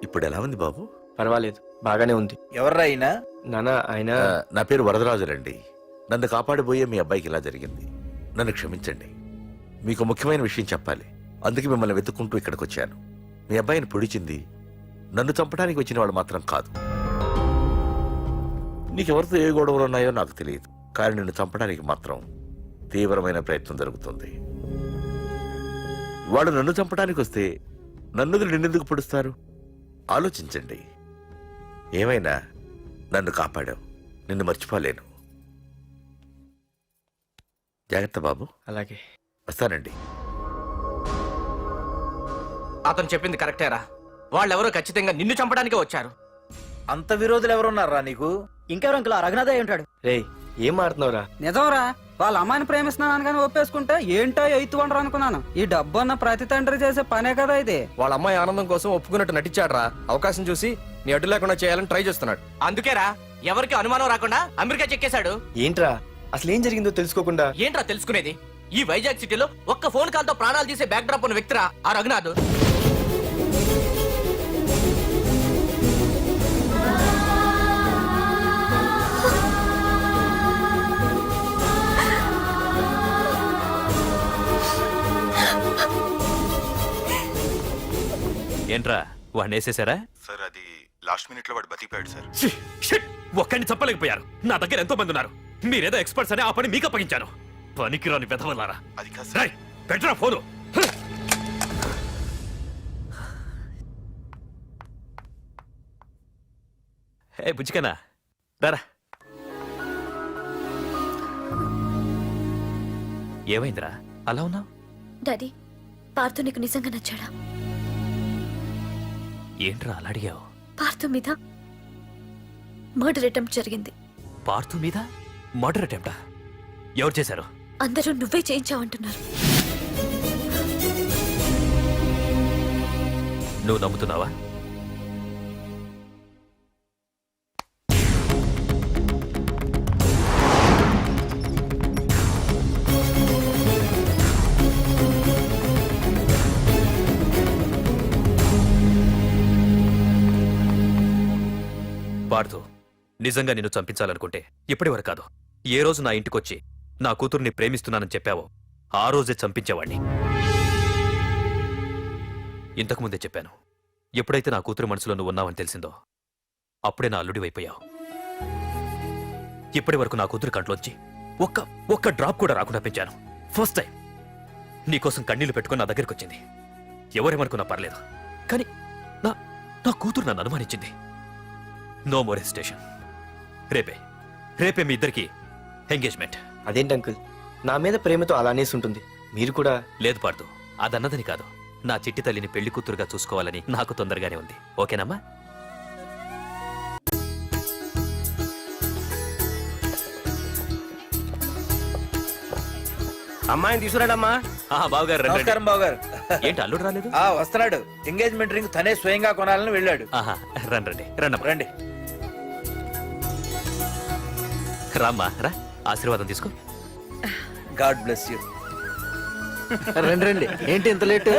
ఇప్పుడు ఎలా ఉంది బాబు? పర్వాలేదు, బాగానే ఉంది. ఎవర్రా అయినా? నాన్న ఆయన నా పేరు వరదరాజులండి. నన్ను కాపాడిపోయే మీ అబ్బాయికి ఇలా జరిగింది. నన్ను క్షమించండి. మీకు ముఖ్యమైన విషయం చెప్పాలి. అందుకే మిమ్మల్ని వెతుక్కుంటూ ఇక్కడికి వచ్చాను. మీ అబ్బాయిని పొడిచింది నన్ను చంపడానికి వచ్చిన వాడు మాత్రం కాదు. నీకెవరితో ఏ గొడవలు ఉన్నాయో నాకు తెలియదు, కానీ నిన్ను చంపడానికి మాత్రం తీవ్రమైన ప్రయత్నం జరుగుతుంది. వాడు నన్ను చంపడానికి వస్తే నన్ను నిన్నెందుకు పొడుస్తారు? ఆలోచించండి. ఏమైనా నన్ను కాపాడావు, నిన్ను మర్చిపోలేను. జాగ్రత్త బాబు. అలాగే వస్తానండి. అతను చెప్పింది కరెక్టేరా. వాళ్ళెవరో ఖచ్చితంగా నిన్ను చంపడానికే వచ్చారు. అంత విరోధులు ఎవరున్నారా నీకు? ఇంకెవరు అంకుల్? రఘునాథయ్య ఉంటాడు. రే, ఏం మారుతున్నావురా? నిజంరా, వాళ్ళ అమ్మాయిని ప్రేమిస్తున్నాను కానీ ఒప్పేసుకుంటే ఏంటో ఎయిత్ వండరు అనుకున్నాను. ఈ డబ్బు అన్న ప్రతి తండ్రి చేసే పనే కదా ఇది. వాళ్ళ అమ్మాయి ఆనందం కోసం ఒప్పుకున్నట్టు నటించాడ్రా. అవకాశం చూసి నీ అడ్డు లేకుండా చేయాలని ట్రై చేస్తున్నాడు. అందుకేరా ఎవరికి అనుమానం రాకుండా అమెరికా చెక్కేశాడు. ఏంట్రా అసలు ఏం జరిగిందో తెలుసుకోకుండా? ఏంట్రా తెలుసుకునేది? ఈ వైజాగ్ సిటీలో ఒక్క ఫోన్ కాల్ తో ప్రాణాలు తీసే బ్యాక్ డ్రాప్ ఉన్న వ్యక్తిరా ఆ రఘునాథ్. ఏంట్రా వాడిని వేసేసారా? సార్ అది లాస్ట్ మినిట్ లో వాడు బతికిపోయాడు సార్. ఒక్కడిని చంపలేకపోయారు. నా దగ్గర ఎంతో మంది ఉన్నారు. మీరేదో ఎక్స్పర్ట్స్ అని ఆ పని మీకు అప్పగించాను. పనికిరాని వెధవలారా. అది కాదు సార్. పెట్టరా ఫోను. ఏ బుజ్జికనా రారా. ఏమైందిరా అలా ఉన్నావు? డాడీ, పార్థు నీకు నిజంగా నచ్చాడా? ఏంట్రా అలా అడిగావు? పార్థు మీద మర్డర్ అటెంప్ట్ జరిగింది. పార్థు మీద మర్డర్ అటెంప్టా? ఎవరు చేశారు? అందరూ నువ్వే చేయించావంటున్నారు. నువ్వు నమ్ముతున్నావా? పార్థు, నిజంగా నిన్ను చంపించాలనుకుంటే ఇప్పటి వరకు కాదు, ఏ రోజు నా ఇంటికొచ్చి నా కూతుర్ని ప్రేమిస్తున్నానని చెప్పావో ఆ రోజే చంపించేవాణ్ణి. ఇంతకుముందే చెప్పాను, ఎప్పుడైతే నా కూతురు మనసులో నువ్వు ఉన్నావని తెలిసిందో అప్పుడే నా అల్లుడి వైపోయావు. ఇప్పటి వరకు నా కూతురు కంట్లోంచి ఒక్క డ్రాప్ కూడా రాకుండా పెంచాను. ఫస్ట్ టైం నీకోసం కన్నీళ్లు పెట్టుకుని నా దగ్గరికి వచ్చింది. ఎవరేమనుకున్నా పర్లేదు, కానీ నా కూతురు నన్ను అనుమానించింది. No more hesitation. రేపే మీ ఇద్దరికి ఎంగేజ్మెంట్. అదేంటి అంకుల్, నా మీద ప్రేమతో అలా అనేసి ఉంటుంది. మీరు కూడా? లేదు పార్థు, అదన్నదని కాదు. నా చిట్టి తల్లిని పెళ్లి కూతురుగా చూసుకోవాలని నాకు తొందరగానే ఉంది. ఓకేనమ్మా? అమ్మాయిని తీసుకురాడమ్మా. బావగారు రండి. నమస్కారం బావగారు. ఏంటి అల్లుడు రాలేదు? వస్తున్నాడు. ఎంగేజ్మెంట్ రింగ్ తనే స్వయంగా కొనాలని వెళ్ళాడు. రండి రండమ్మా. రండి. రామ్మా రా, ఆశీర్వాదం తీసుకో. God bless you. రండి రండి. ఏంటి ఇంత లేట్?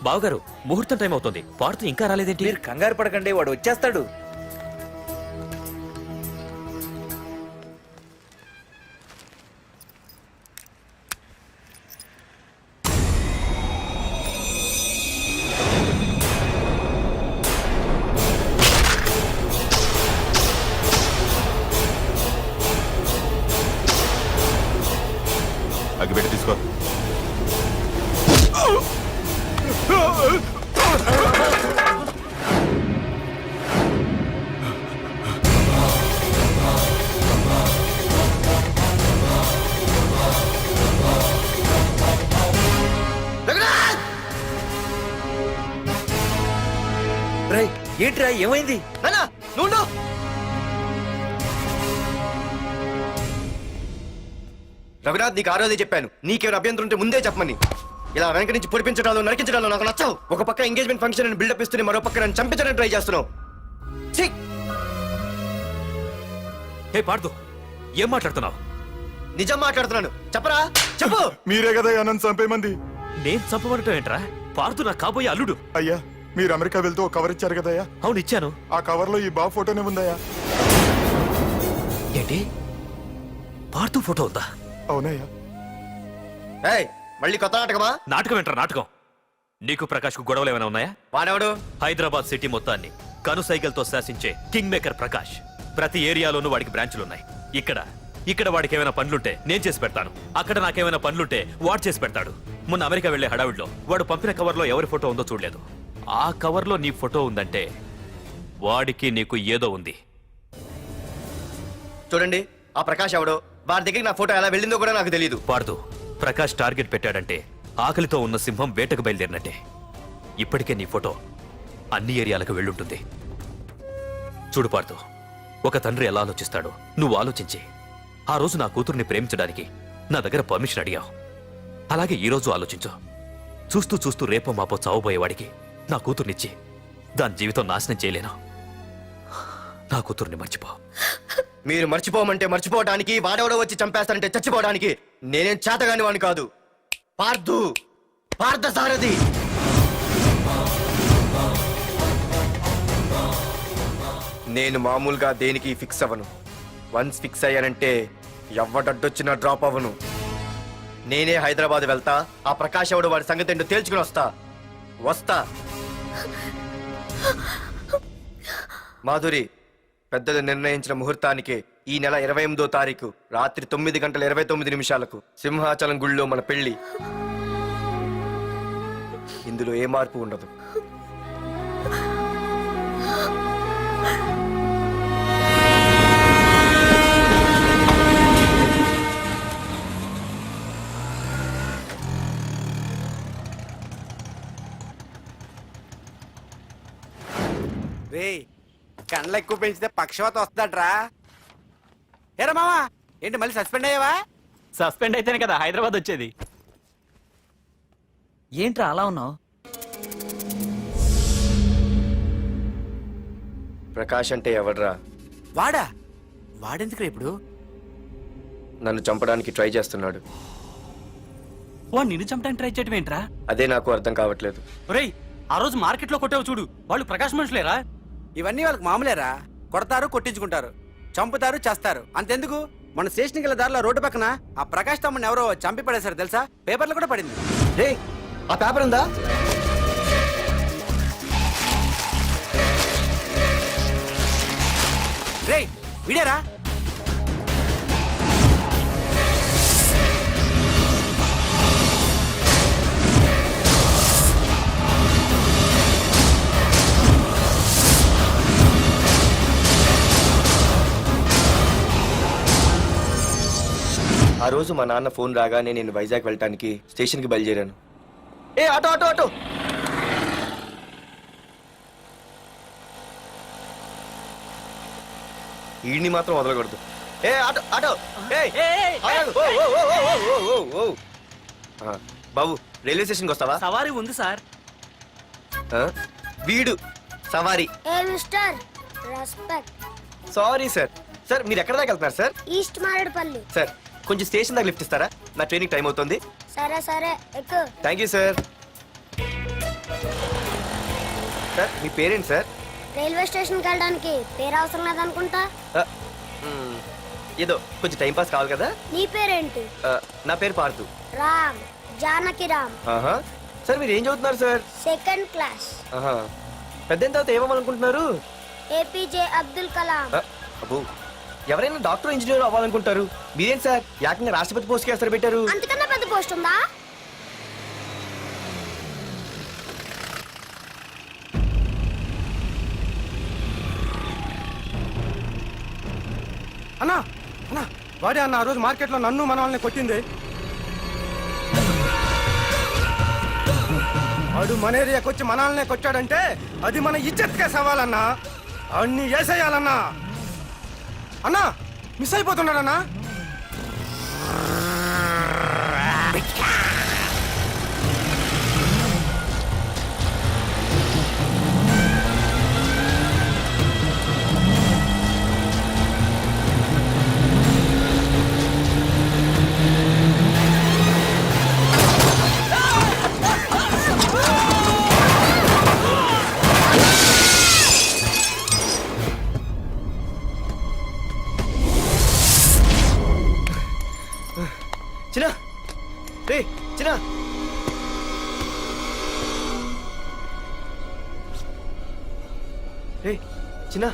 బావగారు, ముహూర్తం టైం అవుతుంది. పార్థు ఇంకా రాలేదేంటి? మీరు కంగారు పడకండి, వాడు వచ్చేస్తాడు. అగ్గిపెట్టి తీసుకో. ఏంట్రా ఏమైంది? రఘునాథ్, నీకు ఆ రోజే చెప్పాను, నీకేమైనా అభ్యంతరం ఉంటే ముందే చెప్పమని. ఇలా వెనక నుంచి పొడిపించడాలు నరికించడాలు నాకు నచ్చవు. ఒక పక్క ఎంగేజ్మెంట్ ఫంక్షన్ బిల్డప్ ఇస్తూనే మరో పక్క నన్ను చంపించడానికి ట్రై చేస్తున్నావు. హే పార్థు, ఏం మాట్లాడుతున్నావు? నిజం మాట్లాడుతున్నాను, చెప్పరా చెప్పు. మీరే కదా అనంత్ చంపేమంది. నేను చంపబడటం ఏంట్రా? పార్థు నా కాబోయే అల్లుడు. అయ్యా, మీరు అమెరికా వెళ్తూ ఒక కవర్ ఇచ్చారు కదయ్యా, అవును ఇచ్చాను. ఆ కవర్ లో ఈ బాబు ఫోటోనే ఉందయ్యా. ఏంటి పార్థు ఫోటో ఉందా? అవునయ్యా. ఏయ్, మళ్ళీ కొత్త నాటకమా? నాటకం ఏంట్రా నాటకం? నీకు ప్రకాష్ కు గొడవలు ఏమైనా ఉన్నాయా? వాడెవడు? హైదరాబాద్ సిటీ మొత్తాన్ని కనుసైగలతో శాసించే కింగ్ మేకర్ ప్రకాష్. ప్రతి ఏరియాలోనూ వాడికి బ్రాంచులున్నాయి. ఇక్కడ వాడికి ఏమైనా పనులుంటే నేను చేసి పెడతాను, అక్కడ నాకేమైనా పనులుంటే వాడు చేసి పెడతాడు. మొన్న అమెరికా వెళ్లే హడావిడిలో వాడు పంపిన కవర్లో ఎవరి ఫోటో ఉందో చూడలేదు. ఆ కవర్లో నీ ఫోటో ఉందంటే వాడికి నీకు ఏదో ఉంది. చూడండి, ఆ ప్రకాష్ ఎవడో, వారి దగ్గరికి నా ఫోటో ఎలా వెళ్ళిందో కూడా నాకు తెలియదు. పార్థు, ప్రకాష్ టార్గెట్ పెట్టాడంటే ఆకలితో ఉన్న సింహం వేటకు బయలుదేరినట్టే. ఇప్పటికే నీ ఫోటో అన్ని ఏరియాలకు వెళ్ళుంటుంది. చూడు పార్థు, ఒక తండ్రి ఎలా ఆలోచిస్తాడో నువ్వు ఆలోచించి ఆ రోజు నా కూతుర్ని ప్రేమించడానికి నా దగ్గర పర్మిషన్ అడిగావు. అలాగే ఈ రోజు ఆలోచించు. చూస్తూ చూస్తూ రేపో మాపో చావబోయేవాడికి నా కూతుర్నిచ్చి దాని జీవితం నాశనం చేయలేను. నా కూతుర్ని మర్చిపో. మీరు మర్చిపోమంటే మర్చిపోవడానికి, వాడెవడో వచ్చి చంపేస్తానంటే చచ్చిపోవడానికి నేనేం చేతగాని వాడిని కాదు. పార్థ సారథి. నేను మామూలుగా దేనికి ఫిక్స్ అవ్వను. వన్స్ ఫిక్స్ అయ్యానంటే ఎవ్వడడ్డొచ్చినా డ్రాప్ అవ్వను. నేనే హైదరాబాద్ వెళ్తా, ఆ ప్రకాష్ ఎవడు వాడి సంగతి ఏంటో తేల్చుకుని వస్తా. మాధురి, పెద్దలు నిర్ణయించిన ముహూర్తానికి ఈ నెల 28వ తారీఖు రాత్రి 9:29 సింహాచలం గుళ్ళో మన పెళ్లి. ఇందులో ఏ మార్పు ఉండదు. రే, కండ్లు ఎక్కువ పెంచితే పక్షవాత వస్తాడ్రా. ఏరా మావా, ఏంటి మళ్ళీ సస్పెండ్ అయ్యావా? సస్పెండ్ అయితేనే కదా హైదరాబాద్ వచ్చేది. ఏంట్రా అలా ఉన్నావు? ప్రకాష్ అంటే ఎవడ్రా? వాడెందుకు ఇప్పుడు? నన్ను చంపడానికి ట్రై చేస్తున్నాడు. వాడు నిన్ను చంపడానికి ట్రై చేయడం ఏంట్రా? అదే నాకు అర్థం కావట్లేదు. ఒరేయ్, ఆ రోజు మార్కెట్ లో కొట్టావు చూడు, వాళ్ళు ప్రకాశ్ మనుషులేరా? ఇవన్నీ వాళ్ళకి మామూలేరా. కొడతారు, కొట్టించుకుంటారు, చంపుతారు, చేస్తారు. అంతెందుకు, మన స్టేషన్కి వెళ్ళే దారిలో రోడ్డు పక్కన ఆ ప్రకాష్ తమ్ముని ఎవరో చంపి పడేశారు తెలుసా? పేపర్లు కూడా పడింది. రే, ఆ పేపర్ ఉందా? రే, వీడేరా? ఆ రోజు మా నాన్న ఫోన్ రాగానే నేను వైజాగ్ వెళ్ళటానికి స్టేషన్కి బయలుదేరాను. ఏ ఆటో ఆటో ఆటో! ఈడిని మాత్రం వదలకూడదు. ఏ ఆటో ఆటో! ఆగు! ఓ! బాబు, రైల్వే స్టేషన్కి వస్తావా? సవారీ ఉంది సార్. ఆ? వీడు సవారీ. ఏ mister, respect. Sorry sir. Sir, మీరు ఎక్కడ దాకా వెళ్తున్నారు సార్? ఈస్ట్ మారేడుపల్లి. సార్, కొంచెం స్టేషన్ దాకా లిఫ్ట్ ఇస్తారా? నా ట్రైనింగ్ టైం అవుతుంది. సరే ఎక్కు. Thank you sir. సార్, మీ పేరేంటి సార్? రైల్వే స్టేషన్కి వెళ్ళడానికి పేరు అవసరం లేదనుకుంటా. ఏదో కొంచెం టైం పాస్ కావాలి కదా. నీ పేరేంటి? నా పేరు పార్థు. రామ్, జానకి రామ్. ఆహా. సార్, మీరు ఏం చదువుతున్నారు సార్? Second class. ఆహా. పెద్ద తర్వాత ఏమనుకుంటున్నారు? ఏపీజే అబ్దుల్ కలాం. అబ్బో, ఎవరైనా డాక్టర్ ఇంజనీర్ అవ్వాలనుకుంటారు. మీరేం సార్ ఏకంగా రాష్ట్రపతి పోస్ట్ కి ఎసరు పెట్టారు? అంతకన్నా పెద్ద పోస్ట్ ఉందా? అన్నా, వాడే అన్న ఆ రోజు మార్కెట్ లో నన్ను మన వాళ్ళని కొట్టింది. వాడు మన ఏరియాకి వచ్చి మనల్నే కొట్టాడంటే అది మన ఇజ్జత్కే సవాలన్నా. అన్ని వేసేయాలన్నా. అన్నా, మిస్ అయిపోతున్నాడన్నా. రే చిన్న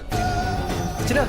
చిన్న